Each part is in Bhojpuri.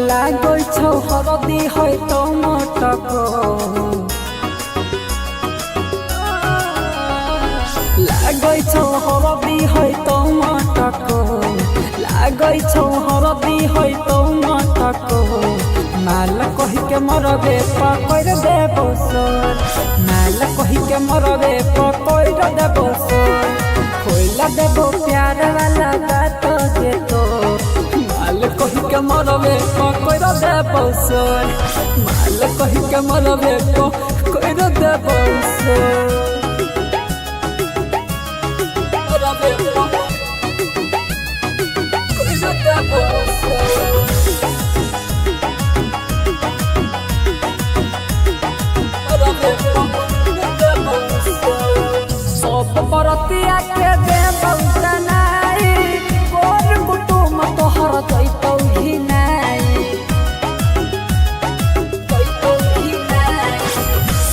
लागै छौ हरदी है टमाटको लागै छौ हरदी है टमाटको लागै छौ हरदी है टमाटको माल कहि के मरबे पकड़ देबो सोर माल कहि के मरबे पकड़ देबो सोर खोइला देबो प्यार वाला बात जे तो माल कहि के मरबे पकड़ देबो सोर माल कहि के मरबे पकड़ देबो सोर बरतिया के दे बहुतनाई कोर कुटुम तोहर दैतौ ही नाई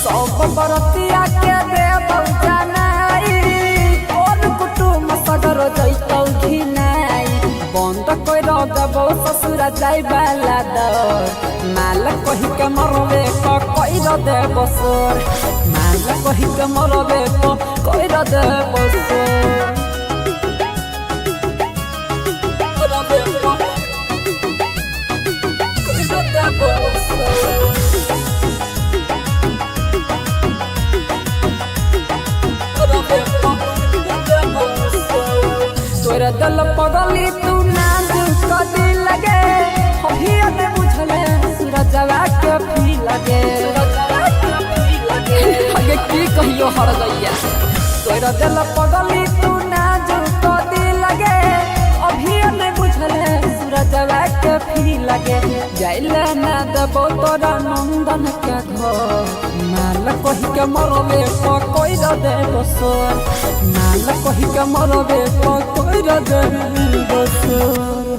सब बरतिया के दे बहुतनाई कोर कुटुम सगर दैतौ ही नाई बंद कर देबो ससुर जाय बाला दर माल कहि के मरबे कइर देबो सोर माल कहि के मरबे कइर देबो सोर तोरा दल पगली तू नाजुक कदी लगे होहिया में बुझले सूरजवा के भी लगे आगे की कहियो हर गैया तोरा दल पगली तू नाजुक कदी लगे अभिया में बुझले सूरजवा के भी लगे जाइला ना देबो तोरा नंदन के घर माल कहि के मरबे कइर देबो सोर माल कहि के मरबे कइर देबो सोर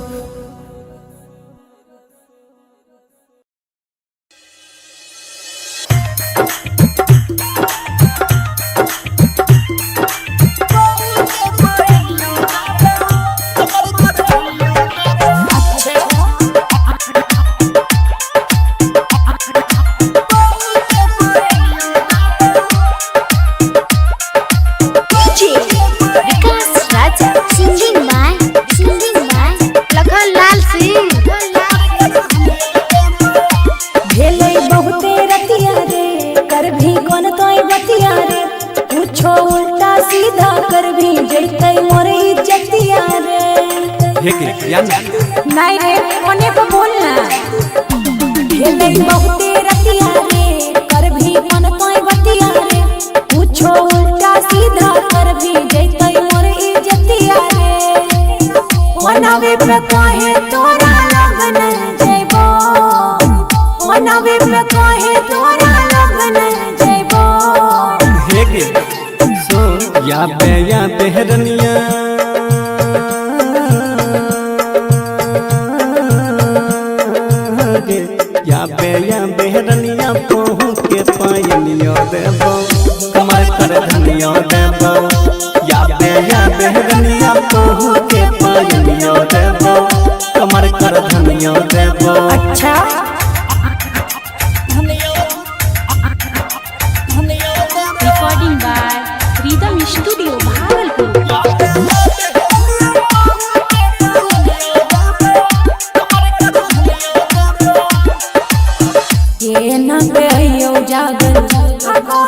नहीं रे कोने पे बोलना भेलै बहुते रतिया रे कर भी मन तोय बतिया रे पूछो उल्टा सीधा कर भी जैतै मोर इज्जतिया रे मनवे पे कहे तोरा लगन जइबो मनवे पे कहे तोरा लगन जइबो हे के सो या बेहरनिया या बेहरनिया पहु के पायनियो देबो कमर कर धनियो देबो या बेहरनिया पहु के पायनियो देबो कमर कर धनियो देबो अच्छा recording by rhythm studio Bhagalpur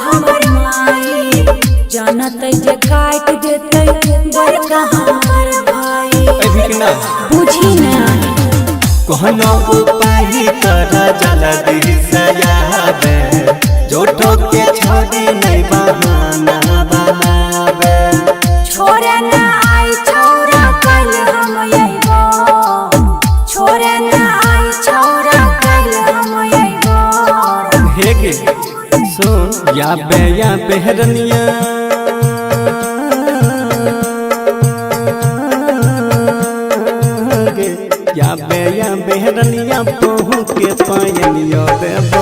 हमर माई जानत जे काट देते बड़का हमर भाई बुझी ना कहनो उपाय कर जल्दी सयाबे जोठो के छोड़ी नहीं बहाना बनावे छोरे ना आई छौरा कल हम अइबो छोरे ना आई छौरा कल हम अइबो हे के सुन या बेहरनिया या बेहरनिया पहू के पायनिया देबो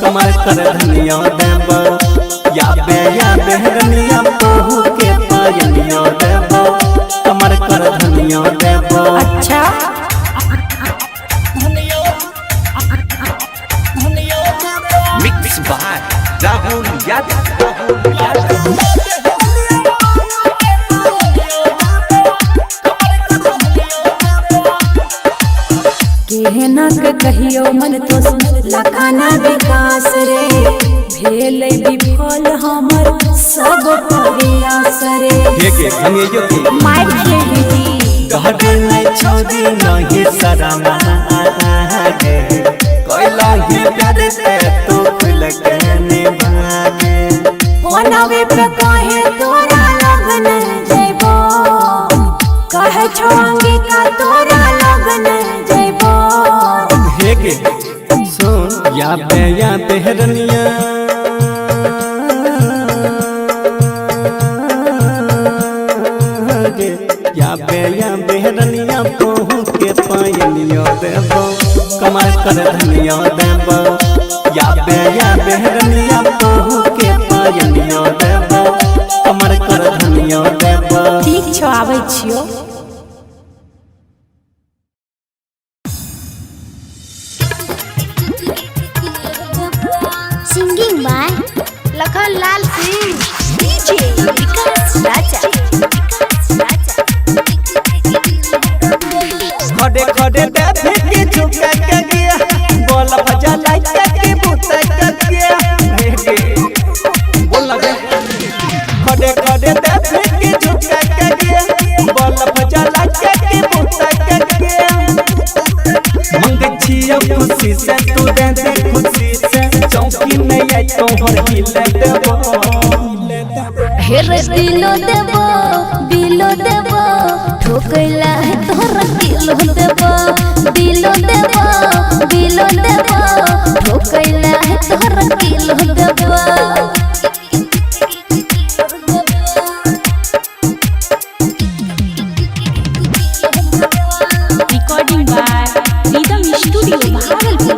कमर कर धनिया देबो या बेहरनिया पहू के पायनिया देबो कमर कर धनिया देबो। अच्छा मिक्स बाय राहुल यादव। केहना के कहियो मन तो लखाना विकास रे भेल विफल हमर सब प्रयास रे माइक खेली गहरे में छोड़ी नहीं शरमा आगे कोयला ही प्यार से तो खुल के निभागे बनावे पे काहे तोरा लगन जइबो कहे छोंगी का तोरा लगन जइबो हेगे सुन या बेहरनिया या बेहरनिया पहू के पायनिया देबो कमर कर धनिया देबो या बेहरनिया पहू के पायनिया देबो कमर कर धनिया देबो। ठीक छौ आबै छियो। Singing by Lakhan Lal Singh DJ Vikas Raja. खड़े खड़े बैठे के झुका के गया बोल भजा लाइक के बुता के गया बोल लगे खड़े खड़े बैठे के झुका के गया बोल भजा लाइक के बुता के गया मंगे छिया खुशी से तू दे दे खुशी से चौकी में आई तो हर हिले देबो हेर दिलो देबो बिलो देबो ठोकैला है तोरा किलो देबो दिलो देबो बिलो देबो ठोकैला है तोरा किलो देबो। Recording by rhythm studio Bhagalpur.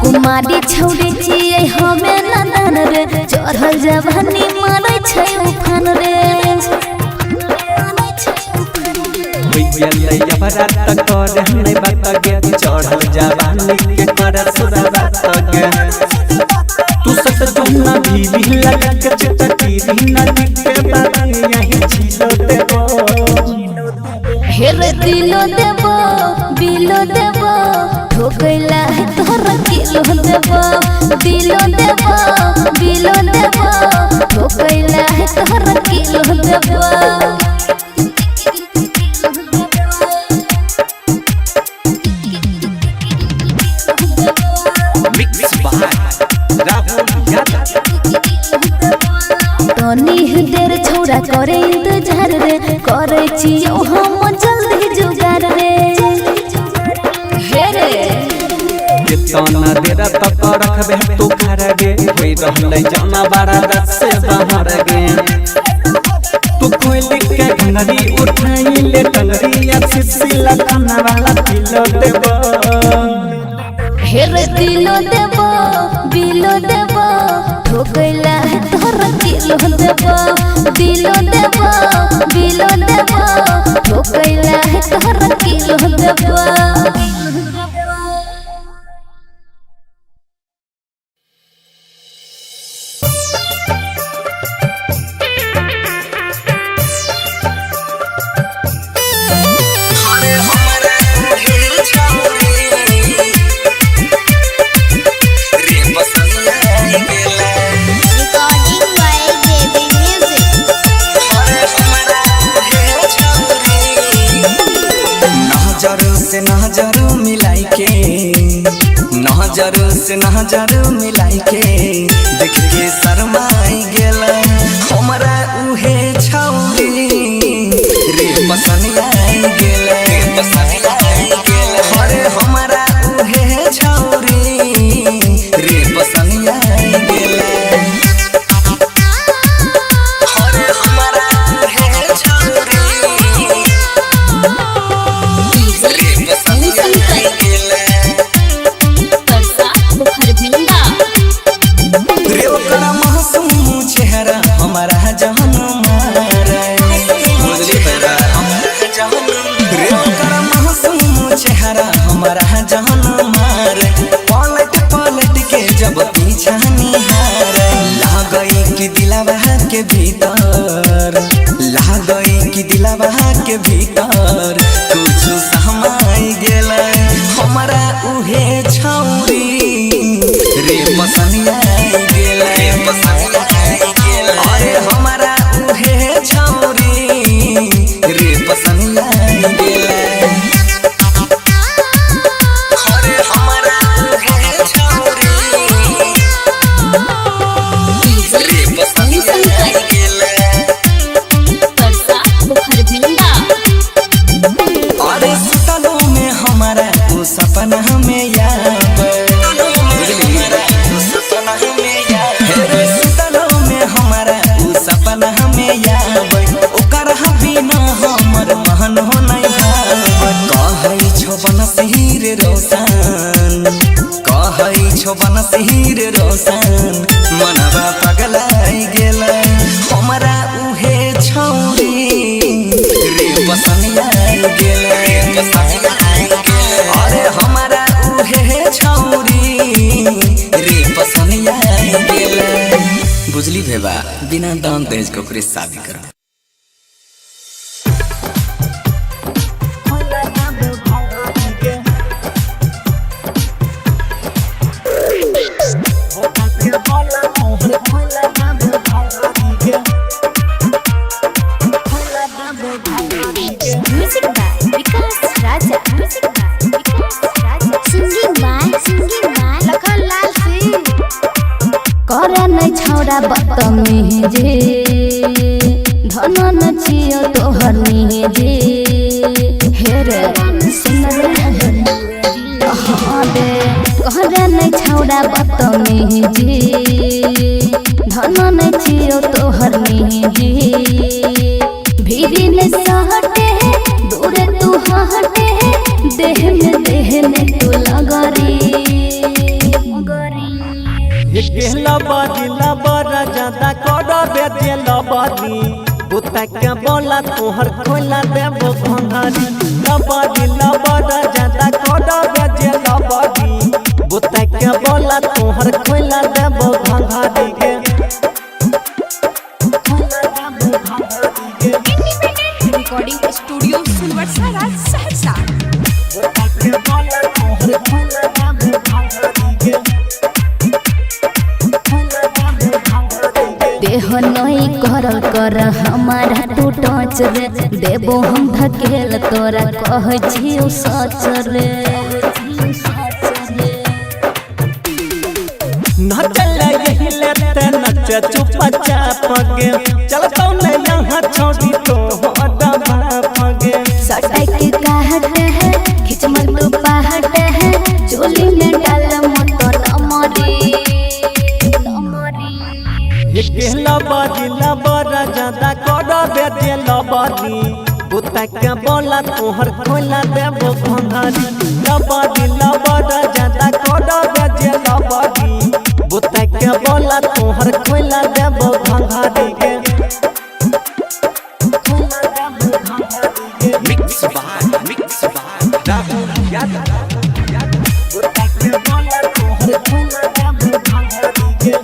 कुमारी छौड़ी छियै हमें नंदन रे चढ़ल जवानी मारै छै उफान रे होइले जबरा तक करे नहीं बात गे चढ़ल जवानी के कर सुरा बात गे तू सत जुना भी लगा के चटकी ना के बात यही छिलो देबो हेर दिलो देबो बिलो देबो ठोकैला है तोरा किलो देबो दिलो देबो बिलो देबो ठोकैला है तोरा किलो देबो। Mix by Rahul Yadav. तनी देर छौरा करे इंतजार रे करे छियो हम जल्दी जुगार रे हे रे कितना देर तक रखबे तू घर गे होई रहले जाना बड़ा दस से बाहर गे तू कोई लिख के घंगरी उठाई ले टंगरी या सिसिला खाना वाला किलो देबो हेर दिलो देबो बिलो देबो ठोकैला है तोरा किलो देबो दिलो देबो बिलो देबो ठोकैला है तोरा किलो देबो। नजर मिलाई के देख के शर्माई गेला हमरा उहे छौरी रे पसंद आई गेला अरे हमरा उहे छौरी रे पसंद आई गेला अरे हमरा उहे छौरी रे रे ओकर मासूम चेहरा हमारा जान मारे पलट पलट के जब पीछा निहार लागई कि दिलवा के भीतर लागई कि दिलवा के भीतर कुछ समाई गेलै हमारा उहे छौरी रे पसंदिया गेलै अरे हमारा उहे छौरी रे पसंदिया गेलै अरे हमारा उहे छौरी रे पसंदिया गेलै अरे सुतलो में हमारा वो सपना में याद सुतलो में हमारा वो सपना में याद ओकर बिना हमर महन हो नहीं कहै छो बनसीर रोशन कहै छो बनसीर रोशन मनवा पगलाई गेलै हमारा उहे छौरी रे पसंदिया गेलै अरे हमारा उहे छौरी रे पसंदिया गेलै बुझली भेबा बिना दान दहेज के ओकरे शादी कर Music by Vikas Raja. Singing by Lakhan Lal Singh. करे नहीं छौड़ा बदतमीजी धन न छियो तोहर निजी हे रे सुन रे हाँ रे करे नहीं छौड़ा बदतमीजी धन न छियो तोहर निजी भीरी ने सहटे दूरे तू हटे देह में तू लगरी बड़ा ज्यादा कर दे लबरी बुता के बोला तोहर खोला देबो भंगारी लबरी बड़ा ज्यादा कर दे लबरी बुता के बोला तोहर खोला देबो भंगारी के रिकॉर्डिंग स्टूडियो सुनवर्षा राज सहरसा देह नहीं करल कर हमारा तू टच रे देबो हम धकेल तोरा कह जियो सच रे नचल यही लेते नच चुप चाप गे चलतो न यहाँ छोड़ी तो अडबा फगे सटाई के काहट है खिचमल तो पहाट है चोली में डाल मोटर अमरी बड़ा ज्यादा कर दे लबरी बुता के बोला तोहर खोला देबो भंगारी लबरी बड़ा ज्यादा कर दे लबरी बुता के बोला तोहर खोला देबो भंगारी के मिक्स बाय राहुल यादव बुता के बोला तोहर खोला देबो भंगारी के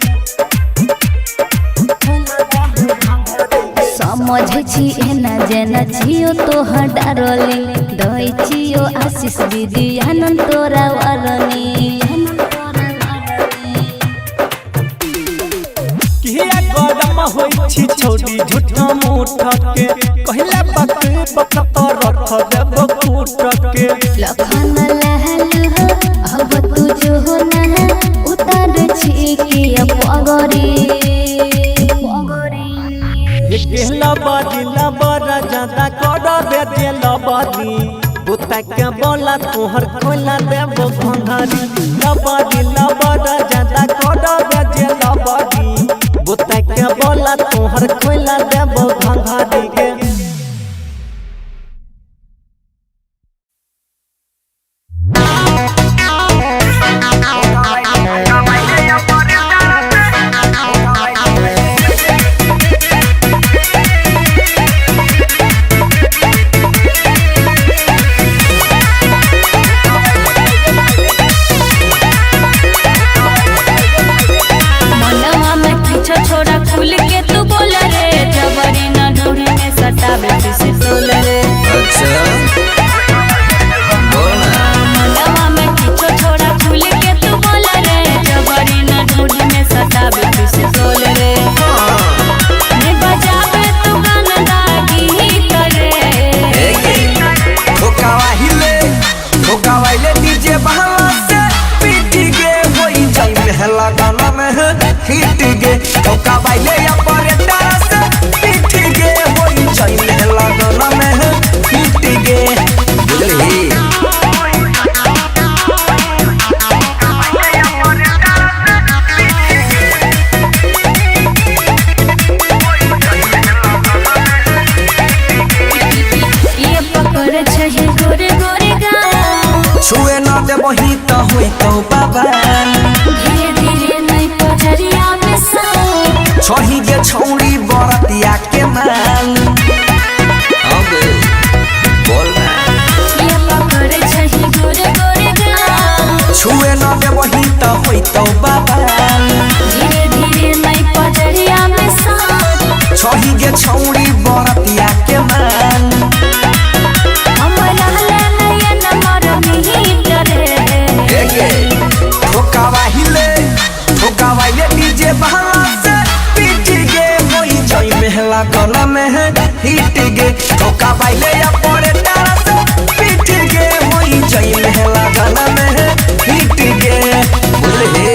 समझ छी एना जेना छियो तोहर डारली दई छियो आशीष दीदी आनंद तोरा वारनी किया गरम होई छी छोड़ी झूठा मुठ के कहले बक तो रख देबो कूट के लखन लहल अब तू जो ना उतार छी की पगरी बड़ा ज्यादा कर दे लबरी बुता के बोला तोहर खोला देबो भंगारी लबरी बड़ा ज्यादा कर दे लबरी बुता के बोला तोहर खोला देबो भंगारी के वही तो हुई तो बाबा धीरे धीरे नहीं पजरिया में सो छोही गे छौड़ी बरतिया के माल अबे बोल ना ये पकड़े छही गोरे गोरे गाल छुए न दे वही तो हुई तो बाबा धीरे धीरे नहीं पजरिया में सो छोही गे छौड़ी बरतिया के माल हमरा ले नहीं नंबर नहीं करे गे ठोकावा ये डीजे बहला से पीट गे मोई जई महला गला में है हिट गे ठोकावा ले या पड़े तारा से पीट गे मोई जई महला गला में है हिट गे बोले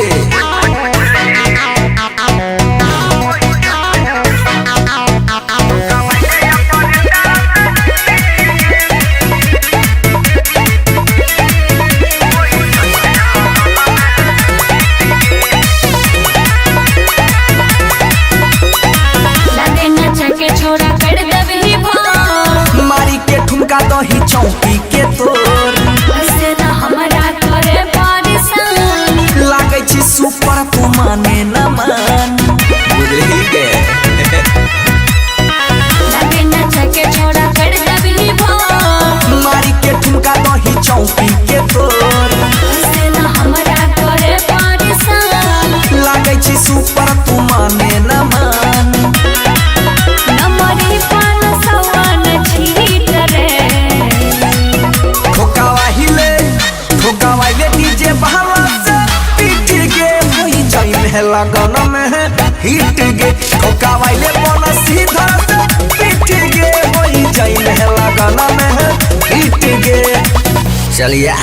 दही चौकी के तोर ऐसे ना हमरा करे परेशान लागे छी सुपर तू माने न मान बुझली गे लगे ना चके छोड़ा कर दबली भोर मारी के ठुमका दही चौकी के तोर ऐसे ना हमरा करे परेशान लागे छी सुपर तू माने न मान नमरी पान सवन छीट रे ठोकावा ले डीजे बहला से पीट गे होई जाई महला गाना में है हिट गे ठोकावा ले बोला सीधा से पीट गे होई जाई महला गाना में है हिट गे चलिया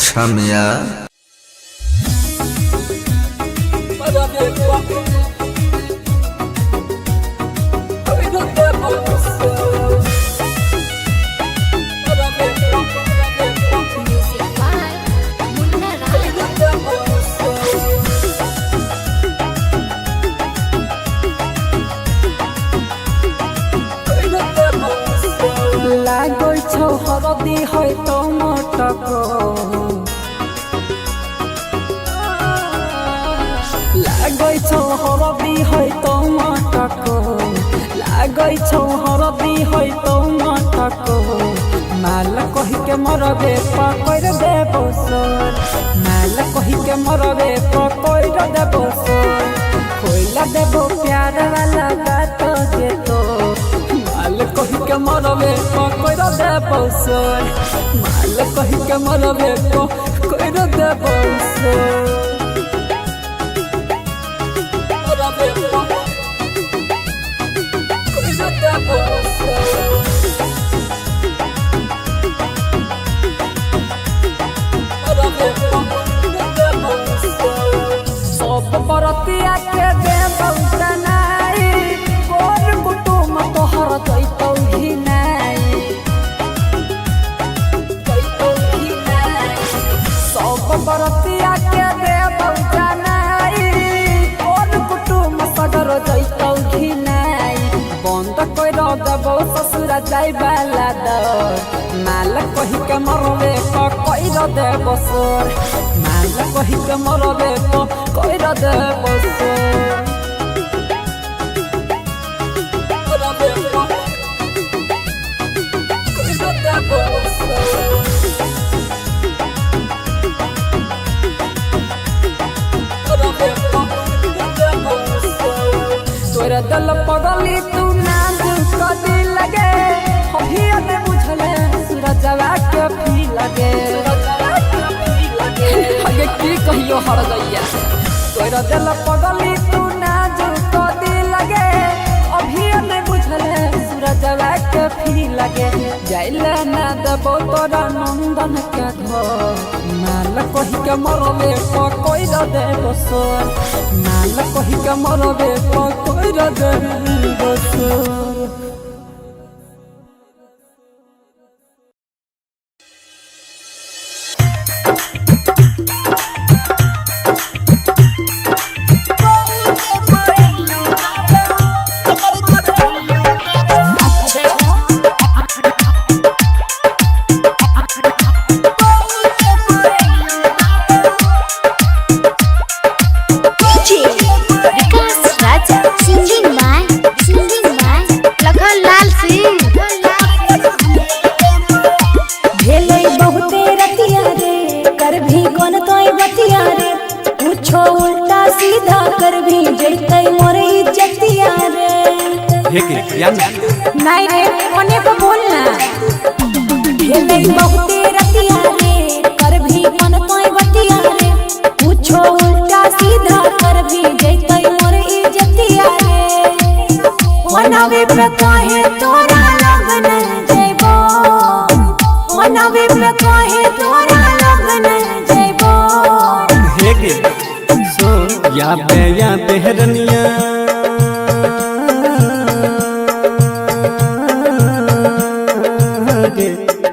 छमिया लागै छौ हरदी है तो मटक लागै छौ हरदी है तो मटक लागै छौ हरदी है तो मटक माल कहि के मरबे पकड़ देबो सर माल कहि के मरबे पकड़ देबो सर खोइला देबो प्यार वाला बात जे तो माल कहि के मरबे पकड़ देबो सर माल कहि के मरबे पकड़ देबो सर मरबे पकड़ देबो सर सब बरतिया के देबौ तनाई कोन कुटुम तोहर दैतौ घिनाई सब बरतिया के देबौ तनाई कोन कुटुम सगर दैतौ घिनाई बंद कर देबौ ससुर जाय वाला दर माल कहि के मरबे पकड़ देबो सर माल कहि के मरबे पकड़ देबो सर मरबे पकड़ देबो सर मरबे पकड़ देबो सर तोरा दल पगली तू नाम कदी लगे हभिया में बुझले सूरजवा के भी लगे हगे की कहियो हर गैया तोरा दिल पगली तू नाज कदी लगे अभिया में बुझले सूरजवा के भी लगे जाइले ना देबो तोरा नंदन के घर माल कहि के मरबे पकड़ देबो सर माल कहि के मरबे पकड़ देबो सर सीधा कर भी जैते मोर इज्जतिया रे। हे के यार नहीं रे कोने को बोलना हेले बहुते रतिया रे कर भी मन कोई बतिया रे पूछो उल्टा सीधा कर भी जैते मोर इज्जतिया रे। मनवे पे काहे तोरा लगन जइबो मनवे पे काहे तोरा लगन जइबो। हे के सुन या बेहरनिया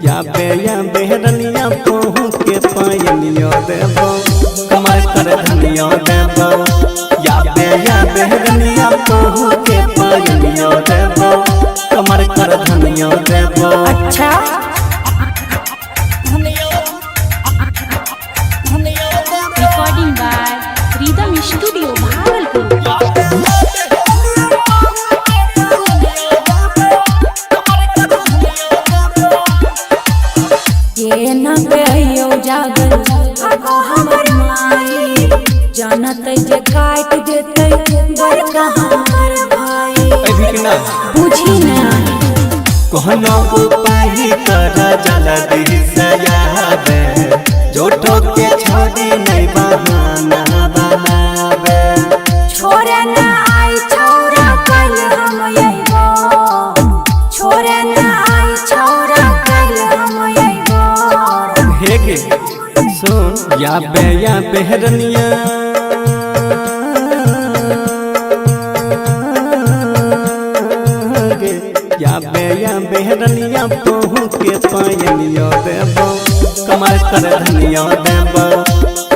या बेहरनिया पहू के पायनियो देबो कमर कर धनियो देबो या बेहरनिया पहू के पायनियो देबो कमर कर धनियो देबो। अच्छा recording by rhythm studio Bhagalpur. ये न कहियो जागल आगो हमर माई जानत जे काट देते बड़का हमर भाई। अभी कि ना बुझी ना कहनो उपाय कर जल्दी सयाबे जोटो के छोड़ी नहीं बहाना बनाबे। छोरे ना आई छोरा कल हम अइबो छोरे ना आई छोरा कल हम अइबो। हे के सुन या बेहरनिया या बेहरनिया पहू के पायनियो देबो कमर कर धनियो देबो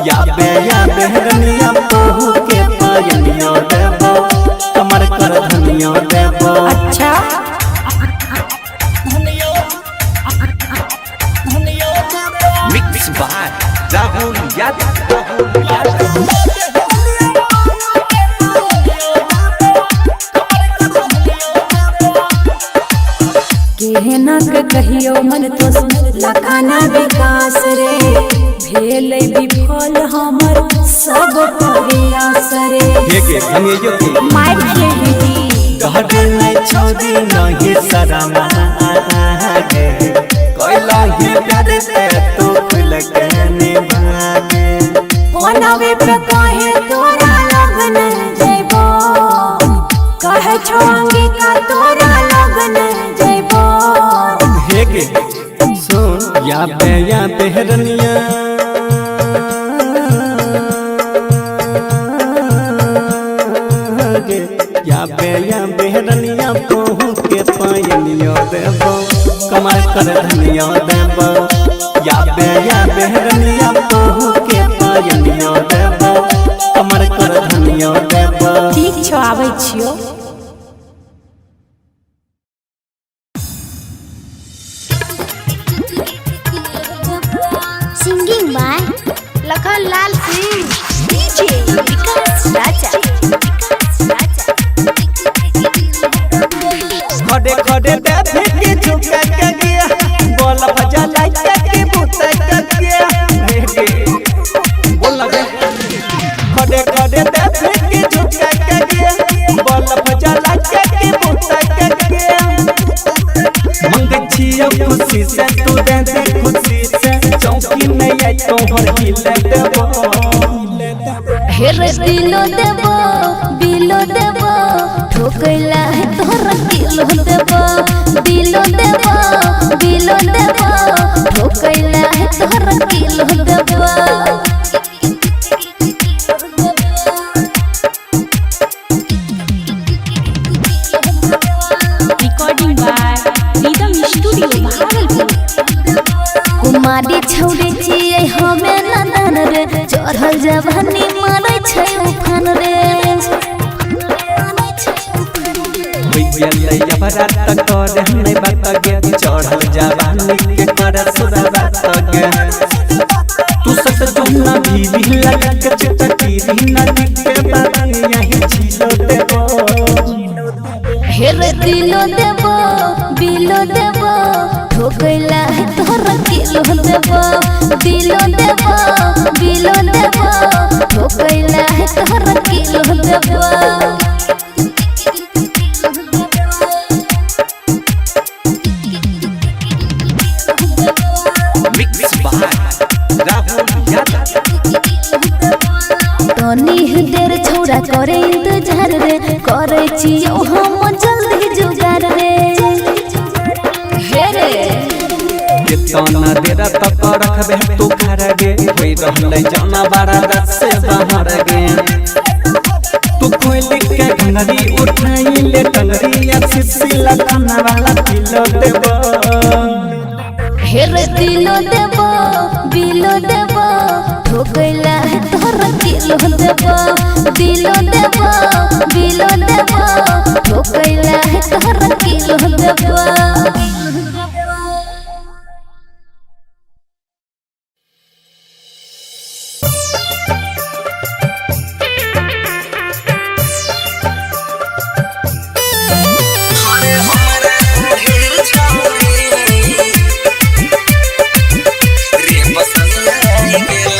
या बेहरनिया पहू के पायनियो देबो कमर कर धनियो देबो। अच्छा मिक्स बाय राहुल यादव। केहना के कहियो मन तो लखाना विकास रे भेलै विफल हमर सब प्रयास रे। हे के धनियो के माइक खेली कहत नहीं छोड़ी नहीं शरमा आगे कोइला ही प्यार से तू खुल के निभागे। मनवे पे काहे तोरा लगन जइबो कहे छोंगी का तोरा लगन जइबो। हे के सुन या बेहरनिया या बेहरनिया पहू के पायनियो देबो कमर कर धनियो देबो या बेहरनिया पहू के पायनियो देबो कमर कर धनियो देबो। ठीक छौ आबै छियो। Singing by Lakhan Lal Singh DJ Vikas Raja. खड़े खड़े बैठे के झुका के गया बोल भजा लाइक के बुता के गया। बोल लगे खड़े खड़े बैठे के झुका के गया बोल भजा लाइक के बुता के गया। मंगे छिया खुशी से तू दे खुशी से चौकी में आई तोहर हिले देबो। हेर दिलो देबो बिलो देबो ठोकैला है तोरा किलो देबो दिलो देबो बिलो देबो ठोकैला है तोरा किलो देबो। Recording by rhythm studio Bhagalpur. कुमारी छौरी छियै हमें नंदन रे चढ़ल जवानी मारै छै उफान रे। भैया बरात करे नहीं बात गे चढ़ल जवानी के कर सुरा बात गे तू सत जुना भी लगा के चटकी नदी के बात यही छिलो देबो। हेर दिलो देबो बिलो देबो ठोकैला है तोरा किलो देबो दिलो देबो बिलो देबो ठोकैला है तोहरा किलो देबा मिक्स बाय राहुल यादव। तनी देर छौड़ा करे इंतजार रे करे छियो हम जल्दी जुगाड़ रे हे रे कितना देर तक रखबे तू घर गे होई रहलै जाना बारा रात से बाहर गे तू खोल के घंगरी उठाई ले टंगरी या सिसिला खाना वाला किलो देबो हे रे दिलो देबो बिलो देबो ठोकैला तोहरा किलो देबो दिलो देबो बिलो देबो ठोकैला तोहरा किलो देबो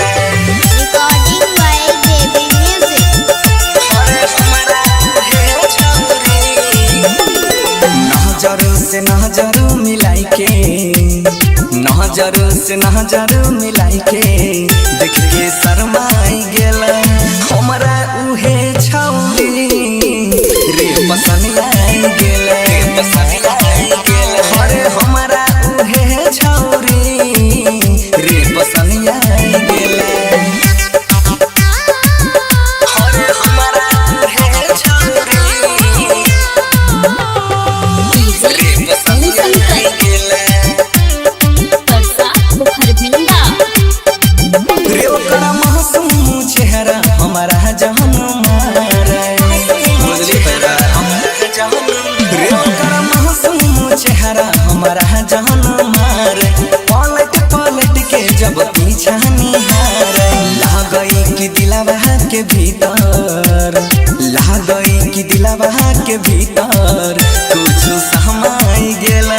Recording by Baby Music. नजर से नजर मिलाई के देख के शर्माई गेल हमरा उहे छौरी रे पसंद आई गेल अरे हमरा उहे छौरी रे पसंद आई गेल हमारा जहन मार पलट पलट के जब पीछा निहार लागई कि दिलवा के भीतर लागई कि दिलवा के भीतर कुछ सहमाई गेल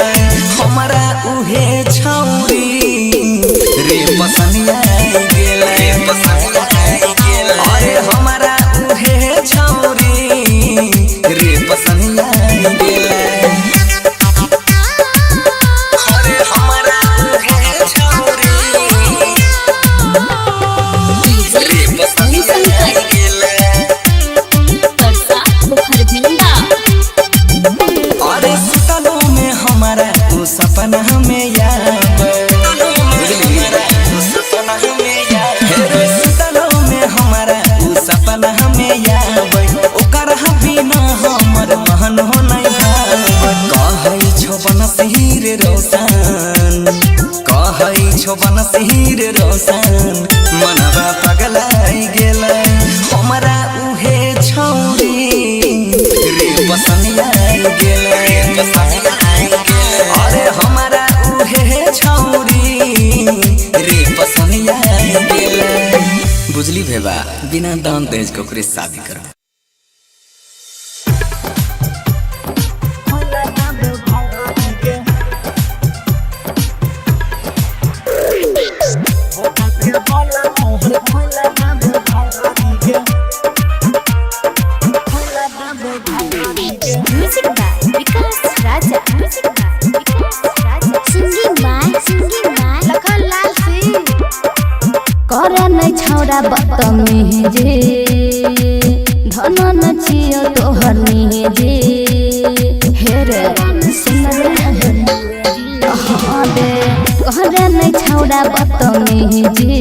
हमारा उहे छौरी रे पसंद आई गेल अरे हमारा उहे छौरी रे पसंद आई गेल सपना हमें याद सपनों में हमारा सपना हमें याद ओकर बिना हमर महन हो नहीं कहै छो बनसीर रोशन कहै छो बनसीर रोशन मनवा पगलाई गेल हमरा उहे छौरी रे पसंद आई गेल अरे हमारा उहे छौरी रे पसंद आई गेल बुझली भेबा बिना दान दहेज के ओकरे शादी कर Music by Vikas Raja. Singing by Lakhan Lal Singh. करे नहीं छौड़ा बदतमीजी धन न छियो तोहर निजी हे रे सुन रे करे नहीं छौड़ा बदतमीजी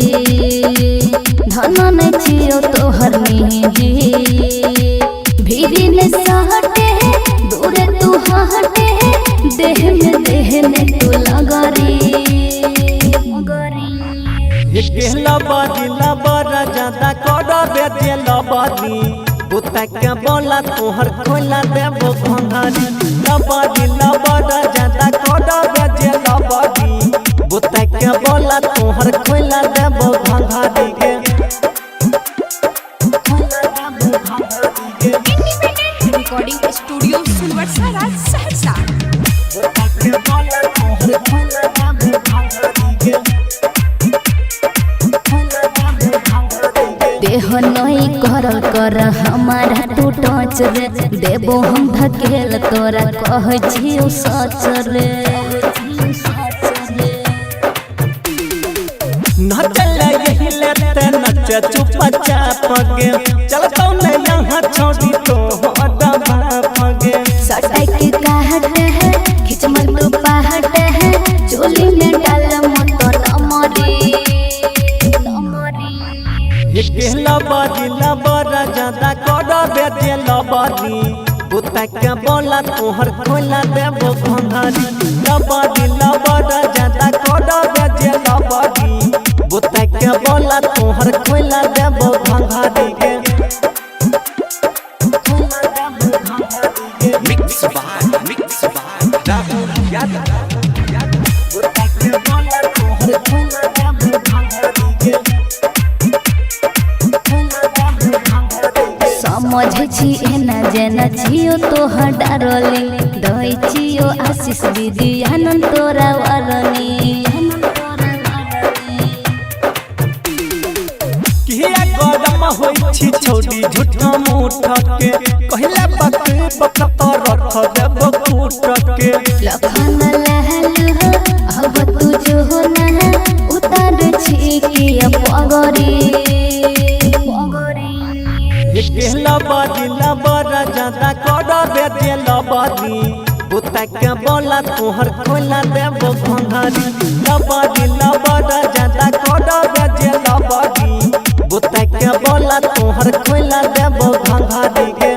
धन न छियो तोहर निजी भीरी ने सहटे दूरे तू हटे देह में तू लगरी गेला बदिला बड़ा ज्यादा कर दे दिला बदी बुता के बोला तोहर खोला देबो घंघरी बदिला बड़ा ज्यादा कर दे दिला बदी बुता के बोला तोहर खोला देबो घंघरी के रिकॉर्डिंग स्टूडियो सुनवर्षा राज सहरसा बुता के बोला तोहर खोला देबो घंघरी के देह हो नई करल कर हमारा तू टच रे देबो हम धकेल तोरा कह जियो सच रे नचल यही लेते नच चुप चाप गे चलतो न यहाँ छोड़ी तो दबा पगे सटाई के काहट है खिच मत तो पहाट है चोली में डाल मत नमरी लबरा ज्यादा कर बेटे लबरी बुता के बोला तोहर खोला देबो घंघरी लबरा ज्यादा कर बेटे लबरी बुता के बोला तोहर खोला देबो घंघरी के मिक्स बाय राहुल यादव बुता के बोला तोहर खोला देबो घंघरी के समझ छी एना जेना छियो तोहर डारली दई छियो आशीष दीदी आनंद तोरा वारनी किया गरम होई छी छोड़ी झूठा मुठ के कहला बात बकत रख देबो कूट के लखन लहल हो अब तू जो हो ना उतार छी की पगरी लबरा ज्यादा कर बेटे लबरी बुता के बोला तोहर खोला देबो घंघरी लबरा ज्यादा कर बेटे लबरी बुता के बोला तोहर खोला देबो घंघरी के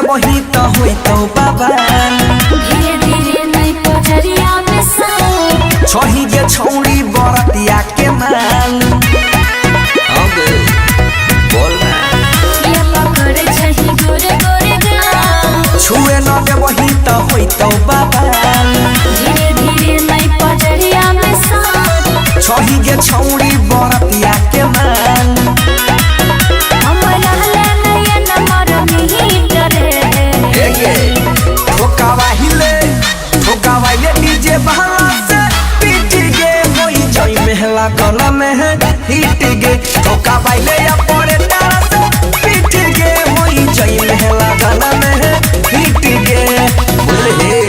वही तो हुई तो बाबा धीरे धीरे नहीं पजरिया में सा छही जे छौड़ी बरतिया के माल अब बोल ना ये पकड़े छही गोरे गोरे गाल छुए न दे वही तो हुई तो बाबा धीरे धीरे नहीं पजरिया में सा छही जे छौड़ी बरतिया के माल डीजे बहला से पीट गे होई जई महला गला में है हिट गे ठोका बाइले या पड़े तारा से पीट गे होई जई महला गला में है हिट गे बोले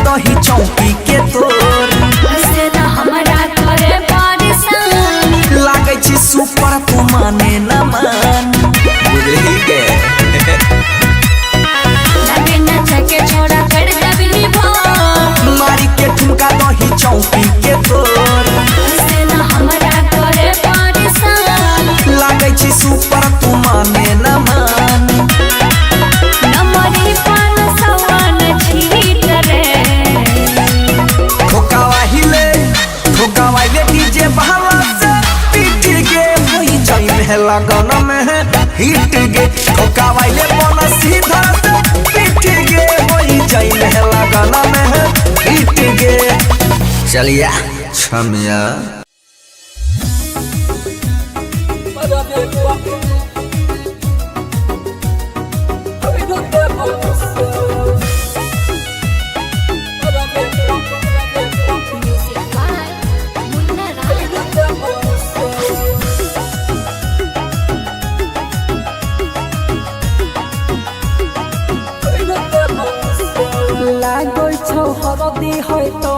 दही चौकी के तोर से न हमरा करे परेशान लागे छी सुपर तू माने न मान बुझही गे लगे न छके छोड़ा कर दबी भान मारी के ठुमका दही चौकी के तोर से न हमरा करे परेशान लागे छी सुपर तू माने न मान नमरी पान सवान छीट रे ठोकावाइले डीजे बहला से पीट गे होई जई महला गाना में है हिट गे ठोका वाले बना सीधा से पीट गे होई जाई महला गाना में हिट गे चलिया छमिया Music by Munna Raj. लागै छौ हरदी है त